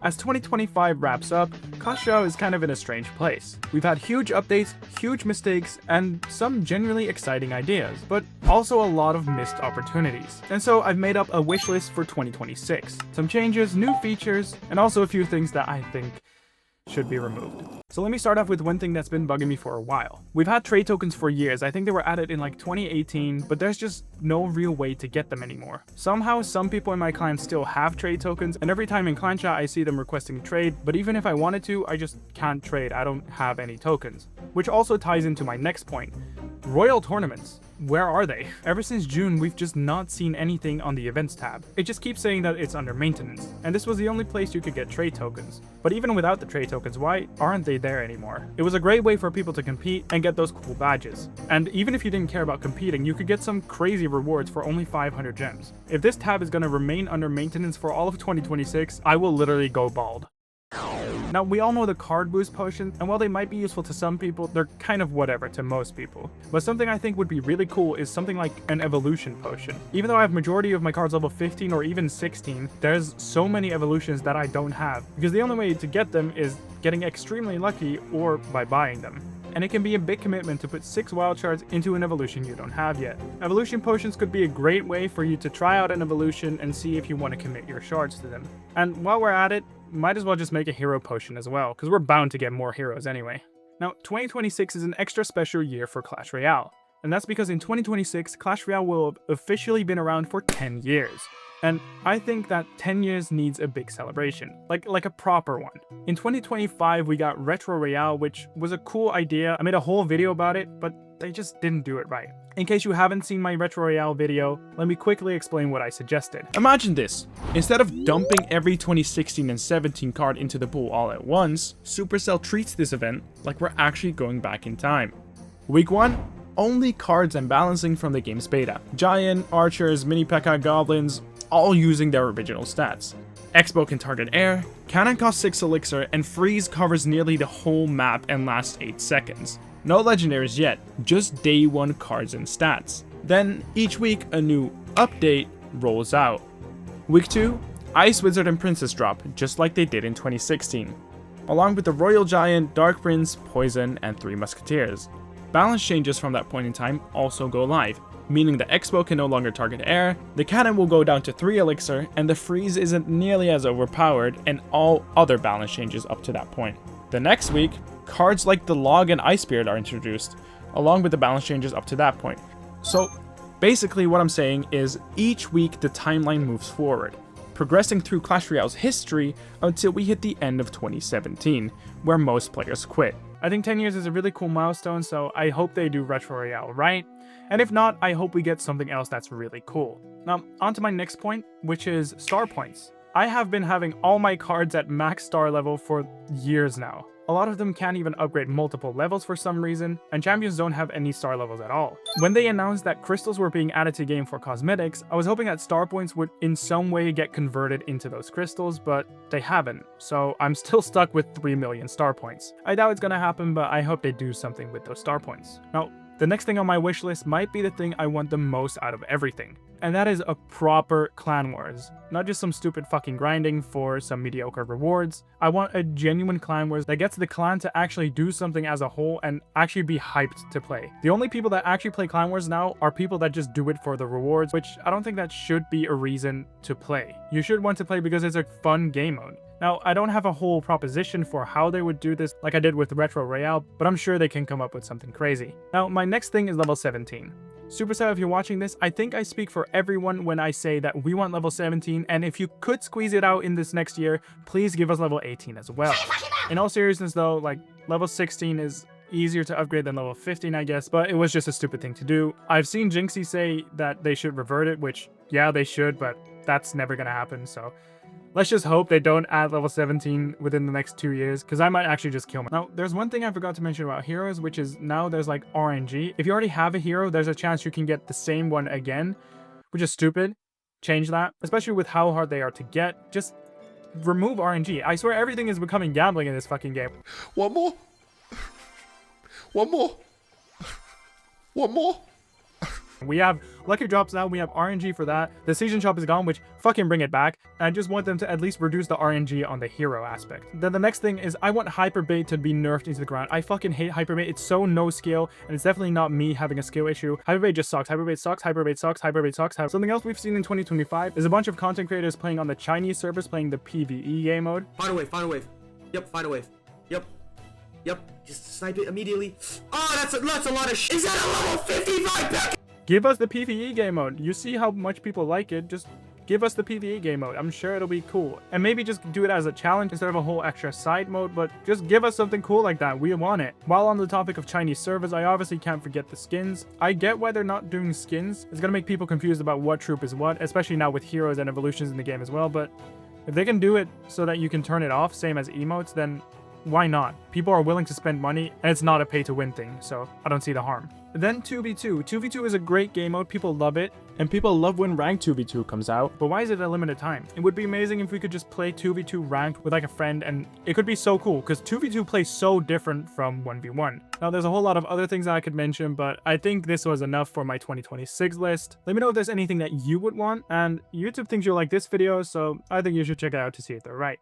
As 2025 wraps up, ClashRoyale is kind of in a strange place. We've had huge updates, huge mistakes, and some genuinely exciting ideas, but also a lot of missed opportunities. And so I've made up a wish list for 2026. Some changes, new features, and also a few things that I think should be removed. So let me start off with one thing that's been bugging me for a while. We've had trade tokens for years. I think they were added in like 2018, but there's just no real way to get them anymore. Somehow some people in my clan still have trade tokens, and every time in clan chat I see them requesting trade, but even if I wanted to, I just can't trade. I don't have any tokens. Which also ties into my next point. Royal tournaments. Where are they? Ever since June, we've just not seen anything on the events tab. It just keeps saying that it's under maintenance, and this was the only place you could get trade tokens. But even without the trade tokens, why aren't they there anymore? It was a great way for people to compete and get those cool badges. And even if you didn't care about competing, you could get some crazy rewards for only 500 gems. If this tab is gonna remain under maintenance for all of 2026, I will literally go bald. Now, we all know the card boost potions, and while they might be useful to some people, they're kind of whatever to most people. But something I think would be really cool is something like an evolution potion. Even though I have majority of my cards level 15 or even 16, there's so many evolutions that I don't have, because the only way to get them is getting extremely lucky or by buying them. And it can be a big commitment to put 6 wild shards into an evolution you don't have yet. Evolution potions could be a great way for you to try out an evolution and see if you want to commit your shards to them. And while we're at it, might as well just make a hero potion as well, because we're bound to get more heroes anyway. Now, 2026 is an extra special year for Clash Royale, and that's because in 2026, Clash Royale will have officially been around for 10 years. And I think that 10 years needs a big celebration, like a proper one. In 2025, we got Retro Royale, which was a cool idea. I made a whole video about it, but they just didn't do it right. In case you haven't seen my Retro Royale video, let me quickly explain what I suggested. Imagine this. Instead of dumping every 2016 and 17 card into the pool all at once, Supercell treats this event like we're actually going back in time. Week 1, only cards and balancing from the game's beta. Giant, Archers, Mini P.E.K.K.A, Goblins, all using their original stats. Expo can target air, Cannon costs 6 elixir, and Freeze covers nearly the whole map and lasts 8 seconds. No legendaries yet, just day 1 cards and stats. Then, each week, a new update rolls out. Week 2, Ice Wizard and Princess drop, just like they did in 2016, along with the Royal Giant, Dark Prince, Poison, and 3 Musketeers. Balance changes from that point in time also go live, meaning the Expo can no longer target air, the Cannon will go down to 3 elixir, and the Freeze isn't nearly as overpowered, and all other balance changes up to that point. The next week, cards like the Log and Ice Spirit are introduced, along with the balance changes up to that point. So basically what I'm saying is each week the timeline moves forward, progressing through Clash Royale's history until we hit the end of 2017, where most players quit. I think 10 years is a really cool milestone, so I hope they do Retro Royale right, and if not, I hope we get something else that's really cool. Now, on to my next point, which is star points. I have been having all my cards at max star level for years now. A lot of them can't even upgrade multiple levels for some reason, and champions don't have any star levels at all. When they announced that crystals were being added to the game for cosmetics, I was hoping that star points would in some way get converted into those crystals, but they haven't, so I'm still stuck with 3 million star points. I doubt it's gonna happen, but I hope they do something with those star points. Now, the next thing on my wish list might be the thing I want the most out of everything, and that is a proper clan wars. Not just some stupid fucking grinding for some mediocre rewards. I want a genuine clan wars that gets the clan to actually do something as a whole and actually be hyped to play. The only people that actually play clan wars now are people that just do it for the rewards, which I don't think that should be a reason to play. You should want to play because it's a fun game mode. Now, I don't have a whole proposition for how they would do this like I did with Retro Royale, but I'm sure they can come up with something crazy. Now, my next thing is level 17. Supercell, if you're watching this, I think I speak for everyone when I say that we want level 17, and if you could squeeze it out in this next year, please give us level 18 as well. In all seriousness though, like, level 16 is easier to upgrade than level 15, I guess, but it was just a stupid thing to do. I've seen Jinxie say that they should revert it, which, yeah, they should, but that's never gonna happen, so let's just hope they don't add level 17 within the next 2 years, because I might actually just kill them. Now, there's one thing I forgot to mention about heroes, which is now there's like RNG. If you already have a hero, there's a chance you can get the same one again, which is stupid. Change that, especially with how hard they are to get. Just remove RNG. I swear everything is becoming gambling in this fucking game. One more. One more. One more. We have lucky drops now, we have RNG for that. The season shop is gone, which fucking bring it back. I just want them to at least reduce the RNG on the hero aspect. Then the next thing is I want hyperbait to be nerfed into the ground. I fucking hate hyperbait. It's so no skill, and it's definitely not me having a skill issue. Hyperbait just sucks. Hyperbait sucks. Hyperbait sucks. Hyperbait sucks. Something else we've seen in 2025 is a bunch of content creators playing on the Chinese servers playing the PvE game mode. Find a wave, find a wave. Yep, find a wave. Yep. Just snipe it immediately. Oh, that's a lot of shit. Is that a level 55 pack? Give us the PvE game mode. You see how much people like it. Just give us the PvE game mode. I'm sure it'll be cool. And maybe just do it as a challenge instead of a whole extra side mode, but just give us something cool like that. We want it. While on the topic of Chinese servers, I obviously can't forget the skins. I get why they're not doing skins. It's gonna make people confused about what troop is what, especially now with heroes and evolutions in the game as well, but if they can do it so that you can turn it off, same as emotes, then why not? People are willing to spend money, and it's not a pay-to-win thing, so I don't see the harm. Then 2v2. 2v2 is a great game mode, people love it, and people love when ranked 2v2 comes out, but why is it a limited time? It would be amazing if we could just play 2v2 ranked with like a friend, and it could be so cool, because 2v2 plays so different from 1v1. Now there's a whole lot of other things that I could mention, but I think this was enough for my 2026 list. Let me know if there's anything that you would want, and YouTube thinks you'll like this video, so I think you should check it out to see if they're right.